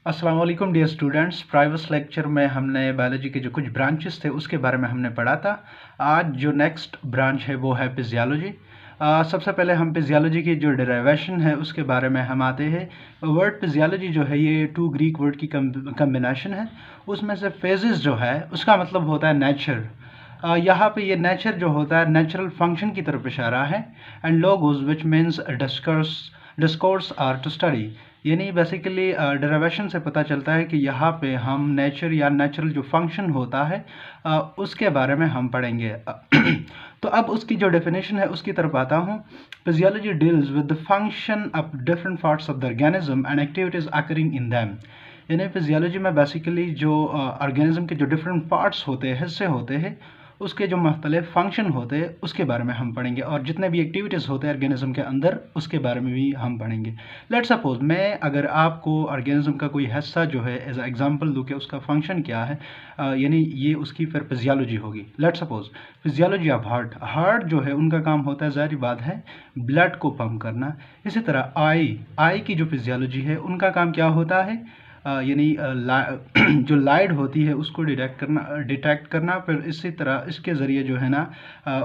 अस्सलाम वालेकुम dear students. Private lecture में हमने बायोलॉजी के जो कुछ ब्रांचेस थे उसके बारे में हमने पढ़ा था। आज जो नेक्स्ट ब्रांच है वो है फिजियोलॉजी। सबसे पहले हम फिजियोलॉजी की जो डेरिवेशन है उसके बारे में हम आते हैं। वर्ड फिजियोलॉजी जो है ये टू ग्रीक वर्ड की कम्बिनेशन है। उसमें से फेजेस जो है उसका मतलब होता है नेचर। यहाँ पे ये नेचर जो होता है नेचुरल फंक्शन की तरफ इशारा है। And logos which means discourse or to study, यानी बेसिकली डेरिवेशन से पता चलता है कि यहाँ पे हम नेचर या नेचुरल जो फंक्शन होता है उसके बारे में हम पढ़ेंगे। तो अब उसकी जो डेफिनेशन है उसकी तरफ आता हूँ। Physiology deals with the function of different parts of the organism and activities occurring in them. यानी फिजियोलॉजी में बेसिकली जो ऑर्गेनिज्म के जो डिफरेंट पार्ट्स होते हैं, हिस्से होते हैं, उसके जो मुख्तलिफ फंक्शन होते हैं उसके बारे में हम पढ़ेंगे, और जितने भी एक्टिविटीज़ होते हैं ऑर्गेनिज्म के अंदर उसके बारे में भी हम पढ़ेंगे। लेट सपोज मैं अगर आपको ऑर्गेनिज्म का कोई हिस्सा जो है एज एग्जांपल दूँ कि उसका फंक्शन क्या है, यानी ये उसकी फिर फिजियोलॉजी होगी। Let suppose physiology of heart जो है उनका काम होता है, ज़ाहिर बात है, ब्लड को पंप करना। इसी तरह आई की जो फिजियोलॉजी है उनका काम क्या होता है, यानी जो लाइट होती है उसको डिटेक्ट करना, फिर इसी तरह इसके ज़रिए जो है ना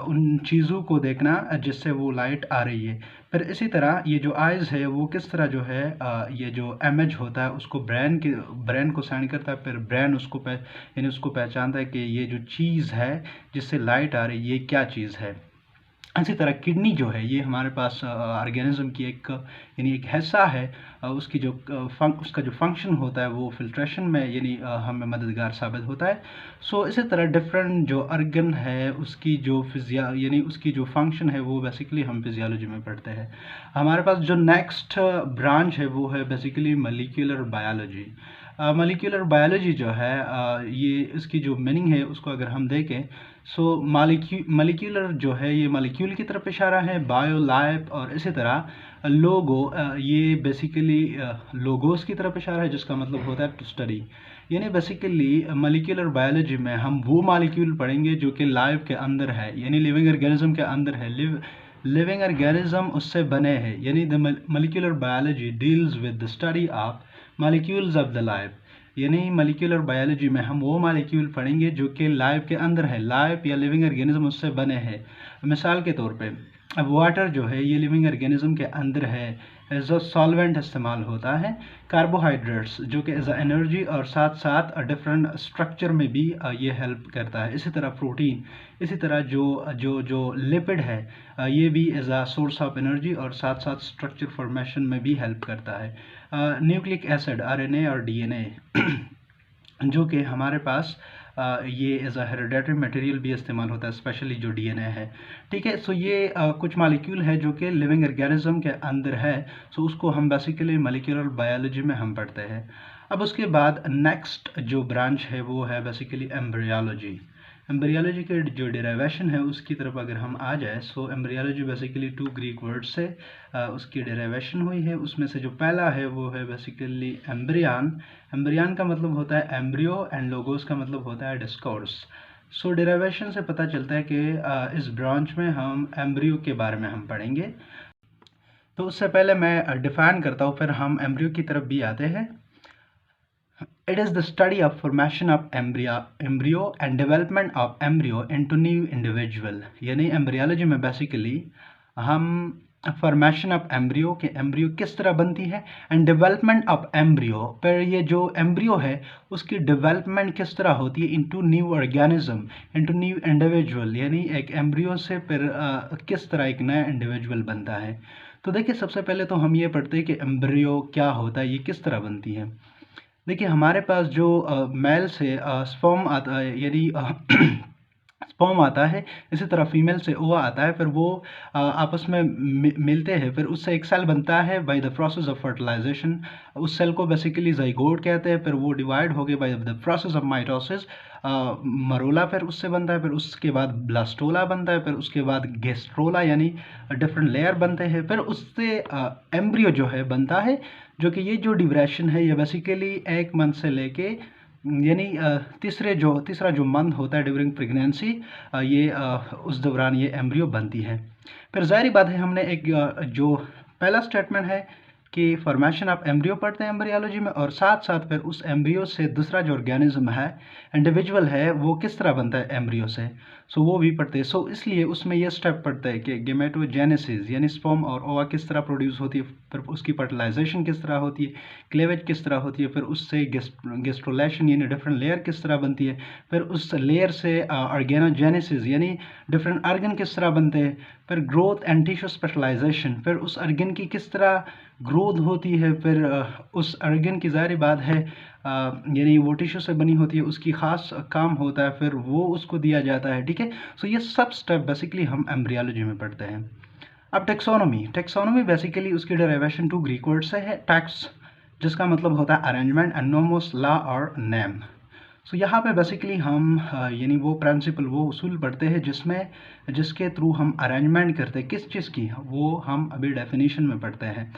उन चीज़ों को देखना जिससे वो लाइट आ रही है। फिर इसी तरह ये जो आइज़ है वो किस तरह जो है ये जो इमेज होता है उसको ब्रेन को सेंड करता है, फिर ब्रेन उसको यानी उसको पहचानता है कि ये जो चीज़ है जिससे लाइट आ रही है ये क्या चीज़ है। इसी तरह किडनी जो है ये हमारे पास ऑर्गेनिज्म की एक यानी एक हिस्सा है। उसकी जो उसका जो फंक्शन होता है वो फिल्ट्रेशन में यानी हमें मददगार साबित होता है। सो इसी तरह डिफरेंट जो ऑर्गन है उसकी जो यानी उसकी जो फंक्शन है वो बेसिकली हम फिजियोलॉजी में पढ़ते हैं। हमारे पास जो नेक्स्ट ब्रांच है वो है basically molecular biology. Molecular biology जो है ये इसकी जो मीनिंग है उसको अगर हम देखें, सो मॉलिक्यूलर जो है ये मॉलिक्यूल की तरफ इशारा है, बायो लाइफ, और इसी तरह लोगो ये बेसिकली लोगोस की तरफ इशारा है जिसका मतलब होता है टू स्टडी। यानी बेसिकली मॉलिक्यूलर बायोलॉजी में हम वो मॉलिक्यूल पढ़ेंगे जो कि लाइफ के अंदर है, यानी लिविंग ऑर्गेनिज्म के अंदर है, लिविंग ऑर्गेनिज्म उससे बने हैं। यानी the molecular biology deals with the study of molecules of the life. यानी मॉलिक्यूलर बायोलॉजी में हम वो मॉलिक्यूल पढ़ेंगे जो कि लाइफ के अंदर है, लाइफ या लिविंग ऑर्गेनिज्म उससे बने हैं। मिसाल के तौर पे अब वाटर जो है ये लिविंग ऑर्गेनिज्म के अंदर है, एज अ सॉल्वेंट इस्तेमाल होता है। कार्बोहाइड्रेट्स जो कि एज अ एनर्जी और साथ साथ डिफरेंट स्ट्रक्चर में भी ये हेल्प करता है। इसी तरह प्रोटीन, इसी तरह जो जो जो लिपिड है ये भी as a source of energy और साथ साथ स्ट्रक्चर फॉर्मेशन में भी हेल्प करता है। न्यूक्लिक एसिड आरएनए और डीएनए जो कि हमारे पास ये एज अ हेरिडेटरी मटेरियल भी इस्तेमाल होता है, स्पेशली जो डीएनए है। ठीक है, सो ये कुछ मॉलिक्यूल है जो कि लिविंग ऑर्गेनिज्म के अंदर है। सो उसको हम बेसिकली मॉलिक्यूलर बायोलॉजी में हम पढ़ते हैं। अब उसके बाद नेक्स्ट जो ब्रांच है वो है बेसिकली एम्ब्रियोलॉजी। एम्ब्रियोलॉजी के जो डेरिवेशन है उसकी तरफ अगर हम आ जाए, so embryology basically two Greek word से उसकी डेरिवेशन हुई है। उसमें से जो पहला है वो है बेसिकली एम्ब्रियन। एम्ब्रियन का मतलब होता है एम्ब्रियो एंड लोगोस का मतलब होता है डिस्कोर्स। सो डेरिवेशन से पता चलता है कि इस ब्रांच में हम एम्ब्रियो के बारे में हम पढ़ेंगे। तो उससे पहले मैं डिफाइन करता हूँ, फिर हम एम्ब्रियो की तरफ भी आते हैं। It is the study of formation of embryo and development of embryo into new individual। यानी एम्ब्रियोलॉजी में बेसिकली हम फॉर्मेशन ऑफ एम्ब्रियो के एम्ब्रियो किस तरह बनती है एंड डेवलपमेंट ऑफ एम्ब्रियो, पर ये जो एम्ब्रियो है उसकी डेवलपमेंट किस तरह होती है into new organism, into new individual, यानी एक एम्ब्रियो से फिर किस तरह एक नया इंडिविजुअल बनता है। तो देखिए सबसे पहले तो हम ये पढ़ते हैं कि एम्ब्रियो क्या होता है, ये किस तरह बनती है। देखिए हमारे पास जो मेल से स्पर्म आता है, यानी स्पर्म आता है, इसी तरह फीमेल से ओवा आता है, फिर वो आपस में मिलते हैं, फिर उससे एक सेल बनता है by the process of fertilisation. उस सेल को बेसिकली ज़ाइगोट कहते हैं, फिर वो डिवाइड हो गए by the process of mitosis. Morula फिर उससे बनता है, फिर उसके बाद ब्लास्टोला बनता है, फिर उसके बाद गेस्ट्रोला, यानी डिफरेंट लेयर बनते हैं, फिर उससे एम्ब्रियो जो है बनता है, जो कि ये जो ड्यूरेशन है ये बेसिकली 1 मंथ से लेके यानी तीसरा जो मंथ होता है ड्यूरिंग प्रेगनेंसी, ये उस दौरान ये एम्ब्रियो बनती है। फिर ज़ाहिर बात है हमने एक जो पहला स्टेटमेंट है कि फॉर्मेशन ऑफ एम्ब्रियो पढ़ते हैं एम्ब्रियोलॉजी में, और साथ साथ फिर उस एम्ब्रियो से दूसरा जो ऑर्गेनिज्म है, इंडिविजुअल है, वो किस तरह बनता है एम्ब्रियो से, सो वो भी पढ़ते हैं। सो इसलिए उसमें ये स्टेप पढ़ता है कि गेमेटोजेनेसिस यानी स्पर्म और ओवा किस तरह प्रोड्यूस होती है, फिर उसकी फर्टिलाइजेशन किस तरह होती है, क्लेवेज किस तरह होती है, फिर उससे गेस्ट्रोलेशन यानी डिफरेंट लेयर किस तरह बनती है, फिर उस लेयर से ऑर्गेनोजेनेसिस यानी डिफरेंट ऑर्गन किस तरह बनते हैं, फिर ग्रोथ एंड टिश्यू स्पेशलाइजेशन, फिर उस ऑर्गन की किस तरह ग्रोथ होती है, फिर उस ऑर्गन की ज़ाहिर बात है यानी वो टिश्यू से बनी होती है, उसकी ख़ास काम होता है, फिर वो उसको दिया जाता है, ठीक है। सो ये सब स्टेप बेसिकली हम एम्ब्रियोलॉजी में पढ़ते हैं। अब टेक्सोनोमी बेसिकली उसकी डेरिवेशन टू ग्रीक वर्ड से है, टैक्स जिसका मतलब होता है अरेंजमेंट, एंड नोमोस ला और नेम। सो यहाँ पे बेसिकली हम यानी वो प्रिंसिपल, वो उसूल पढ़ते हैं जिसके थ्रू हम अरेंजमेंट करते हैं किस चीज़ की, वो हम अभी डेफिनेशन में पढ़ते हैं।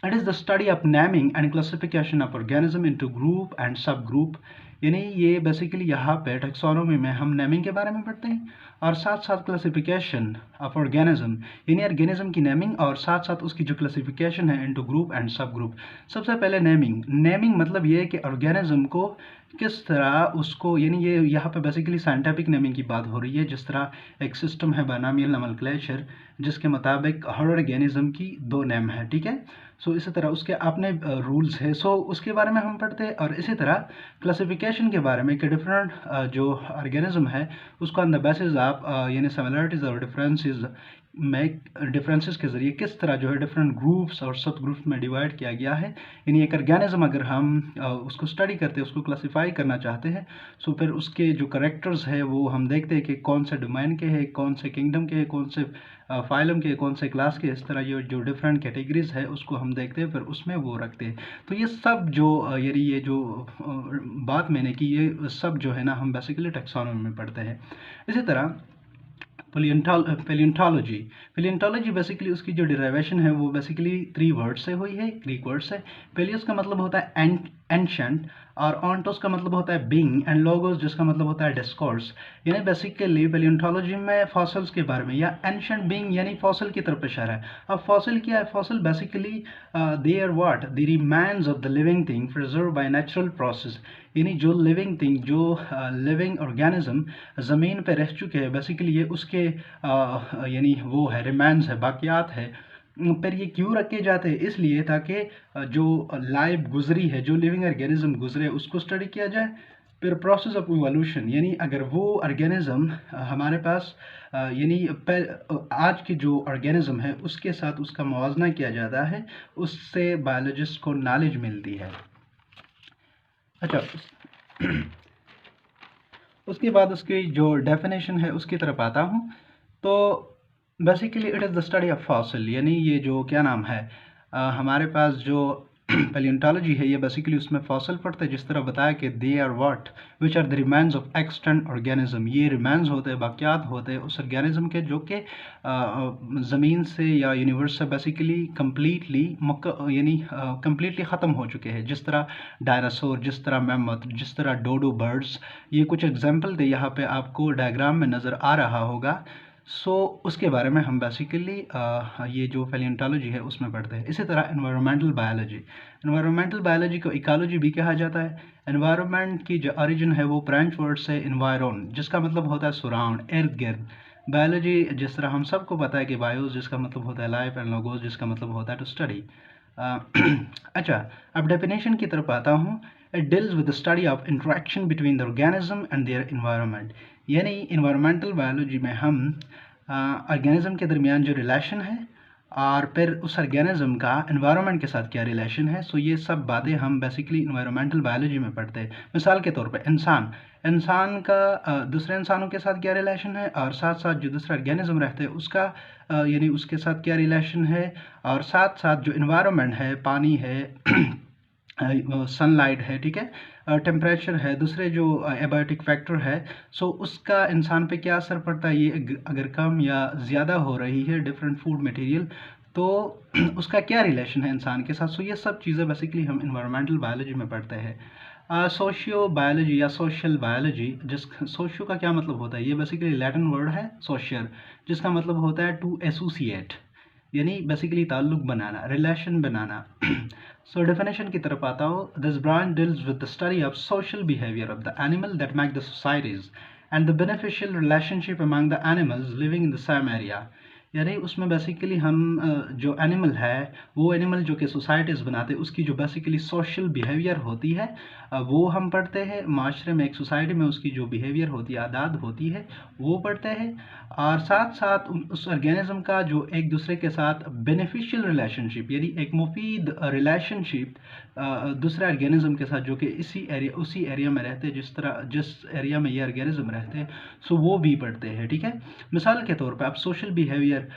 It is the study of naming and classification of organism into group and सब ग्रुप, यानी ये बेसिकली यहाँ पे टेक्सोनोमी में हम नेमिंग के बारे में पढ़ते हैं, और साथ साथ क्लासिफिकेशन ऑफ ऑर्गेनिज्म यानी ऑर्गेनिज्म की नेमिंग, और साथ साथ उसकी जो क्लासिफिकेशन है इनटू ग्रुप एंड सब ग्रुप। सबसे पहले नेमिंग मतलब ये है कि ऑर्गेनिज्म को किस तरह उसको, यानी ये यहाँ पे बेसिकली साइंटिफिक नेमिंग की बात हो रही है, जिस तरह एक सिस्टम है बायनॉमियल नोमेनक्लेचर जिसके मुताबिक हर ऑर्गेनिज्म की 2 नेम है, ठीक है। सो इसी तरह उसके अपने रूल्स है, सो उसके बारे में हम पढ़ते हैं। और इसी तरह क्लासिफिकेशन के बारे में कि डिफरेंट जो ऑर्गेनिज्म है उसको ऑन द बेसिस ऑफ यानी सिमिलरिटीज और डिफरेंसेस के ज़रिए किस तरह जो है डिफरेंट ग्रुप्स और सब ग्रुप्स में डिवाइड किया गया है। यानी एक ऑर्गेनिज्म अगर हम उसको स्टडी करते हैं, उसको क्लासिफाई करना चाहते हैं, सो फिर उसके जो करेक्टर्स है वो हम देखते हैं कि कौन से डोमेन के हैं, कौन से किंगडम के हैं, कौन से फाइलम के, कौन से क्लास के, इस तरह ये जो डिफरेंट कैटेगरीज है उसको हम देखते हैं, फिर उसमें वो रखते हैं। तो ये सब जो यानी ये जो बात मैंने की, ये सब जो है ना हम बेसिकली टेक्सोनोमी में पढ़ते हैं। इसी तरह पेलियोंटोलॉजी बेसिकली उसकी जो डिराइवेशन है वो बेसिकली 3 वर्ड से हुई है, ग्रीक वर्ड से। पेलियोस का मतलब होता है एंशंट, और ऑन्टोस का मतलब होता है बीइंग, एंड लोगोस जिसका मतलब होता है डिस्कोर्स। यानी बेसिकली पेलियोंटोलॉजी में फॉसिल्स के बारे में या एंशंट बीइंग यानी फॉसिल की तरफ इशारा है। अब फॉसिल क्या है? Fossil basically they are what the remains of the living thing preserve by natural process, यानी जो लिविंग थिंग, जो लिविंग ऑर्गेनिज्म ज़मीन पे रह चुके हैं, बेसिकली ये उसके यानी वो है रिमेन्स है, बाकियात है। पर ये क्यों रखे जाते हैं? इसलिए ताकि जो लाइफ गुजरी है, जो लिविंग ऑर्गेनिज्म गुजरे, उसको स्टडी किया जाए। फिर प्रोसेस ऑफ इवोल्यूशन, यानी अगर वो ऑर्गेनिज्म हमारे पास यानी आज की जो ऑर्गेनिज्म है उसके साथ उसका मुवाजना किया जाता है, उससे बायोलॉजिस्ट को नॉलेज मिलती है। अच्छा, उसके बाद उसकी जो डेफिनेशन है उसकी तरफ आता हूँ। तो basically it is the study of fossil, यानी ये जो क्या नाम है हमारे पास जो पेलियोंटोलॉजी है, ये बेसिकली उसमें फॉसिल पढ़ते हैं, जिस तरह बताया कि they are what which are the remains of extant organism. ये रिमेन्स होते हैं, बाकियात होते हैं उस ऑर्गेनिज्म के जो कि ज़मीन से या यूनिवर्स से बेसिकली कम्प्लीटली यानी कम्प्लीटली ख़त्म हो चुके हैं, जिस तरह डायनासोर, जिस तरह मैमथ, जिस तरह डोडो बर्ड्स। ये कुछ एग्जाम्पल थे, यहाँ पे आपको डायग्राम में नज़र आ रहा होगा। सो उसके बारे में हम बेसिकली ये जो पेलियोंटोलॉजी है उसमें पढ़ते हैं। इसी तरह एनवायरमेंटल बायोलॉजी को इकोलॉजी भी कहा जाता है। एनवायरनमेंट की जो ओरिजिन है वो फ्रेंच वर्ड से एनवायरन, जिसका मतलब होता है सराउंड, इर्द गिर्द। बायोलॉजी जिस तरह हम सबको पता है कि बायोस जिसका मतलब होता है लाइफ, एंड लोगोस जिसका मतलब होता है टू स्टडी। अच्छा, अब डेफिनेशन की तरफ आता हूँ। It deals with the study of interaction between the organism and their environment, यानी इन्वायरमेंटल बायोलॉजी में हम ऑर्गेनिज्म के दरमियान जो रिलेशन है और फिर उस ऑर्गेनिज्म का एनवायरनमेंट के साथ क्या रिलेशन है, सो ये सब बातें हम बेसिकली इन्वायरमेंटल बायोलॉजी में पढ़ते हैं। मिसाल के तौर पे इंसान का दूसरे इंसानों के साथ क्या रिलेशन है, और साथ साथ जो दूसरा ऑर्गेनिज्म रहते हैं उसका यानी उसके साथ क्या रिलेशन है, और साथ साथ जो इन्वायरमेंट है, पानी है, सनलाइट है, ठीक है, टेम्परेचर है, दूसरे जो एबायोटिक फैक्टर है, सो उसका इंसान पे क्या असर पड़ता है, ये अगर कम या ज़्यादा हो रही है डिफरेंट फूड मटेरियल, तो उसका क्या रिलेशन है इंसान के साथ। सो ये सब चीज़ें बेसिकली हम इन्वायरमेंटल बायोलॉजी में पढ़ते हैं। सोशियो बायोलॉजी या सोशल बायोलॉजी, सोशियो का क्या मतलब होता है, ये बेसिकली लैटिन वर्ड है सोशियल, जिसका मतलब होता है टू एसोसिएट, यानी बेसिकली ताल्लुक बनाना, रिलेशन बनाना। सो डेफिनेशन की तरफ आता हूँ। This branch deals with the study of social behaviour of the animal that make the societies and the beneficial relationship among the animals living in the same area. यानी उसमें basically हम जो animal है, वो एनिमल जो कि societies बनाते हैं, उसकी जो बेसिकली सोशल बिहेवियर होती है वो हम पढ़ते हैं। माशरे में, एक सोसाइटी में उसकी जो बिहेवियर होती है, आदात होती है, वो पढ़ते हैं। और साथ साथ उस ऑर्गेनिज्म का जो एक दूसरे के साथ बेनिफिशियल रिलेशनशिप, यानी एक मुफीद रिलेशनशिप दूसरे ऑर्गेनिज्म के साथ जो कि उसी एरिया में रहते हैं, जिस एरिया में ये ऑर्गेनिज्म रहते हैं, सो वो भी पढ़ते हैं। ठीक है, मिसाल के तौर पे आप सोशल बिहेवियर,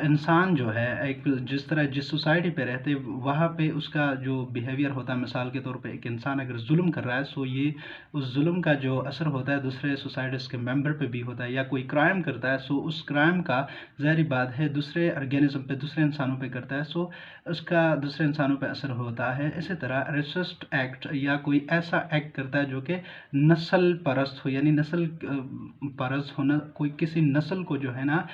इंसान जो है एक जिस सोसाइटी पे रहते हैं वहाँ पे उसका जो बिहेवियर होता है, मिसाल के तौर पे एक इंसान अगर जुल्म कर रहा है, सो ये उस जुल्म का जो असर होता है दूसरे सोसाइटीज़ के मेंबर पे भी होता है। या कोई क्राइम करता है, सो उस क्राइम का ज़ाहिर बात है दूसरे ऑर्गेनिज्म पे, दूसरे इंसानों पे करता है, सो उसका दूसरे इंसानों पे असर होता है। इसी तरह रेसिस्ट एक्ट या कोई ऐसा एक्ट करता है जो कि नस्ल परस्त हो, यानी नस्ल परस्त होना, कोई किसी नस्ल को जो है ना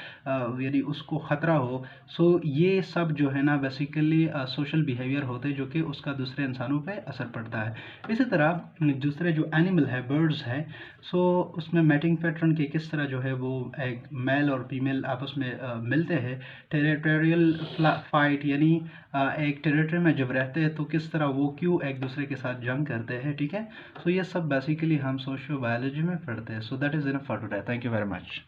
यानी उसको ख़तरा हो, सो ये सब जो है ना बेसिकली सोशल बिहेवियर होते हैं जो कि उसका दूसरे इंसानों पे असर पड़ता है। इसी तरह दूसरे जो एनिमल है, बर्ड्स है, सो उसमें मैटिंग पैटर्न के किस तरह जो है वो एक मेल और फीमेल आपस में मिलते हैं। टेरिटोरियल फाइट, यानी एक टेरिटरी में जब रहते हैं तो किस तरह वो क्यों एक दूसरे के साथ जंग करते हैं। ठीक है, सो ये सब बेसिकली हम सोशियो बायोलॉजी में पढ़ते हैं। So that is enough for today. Thank you very much.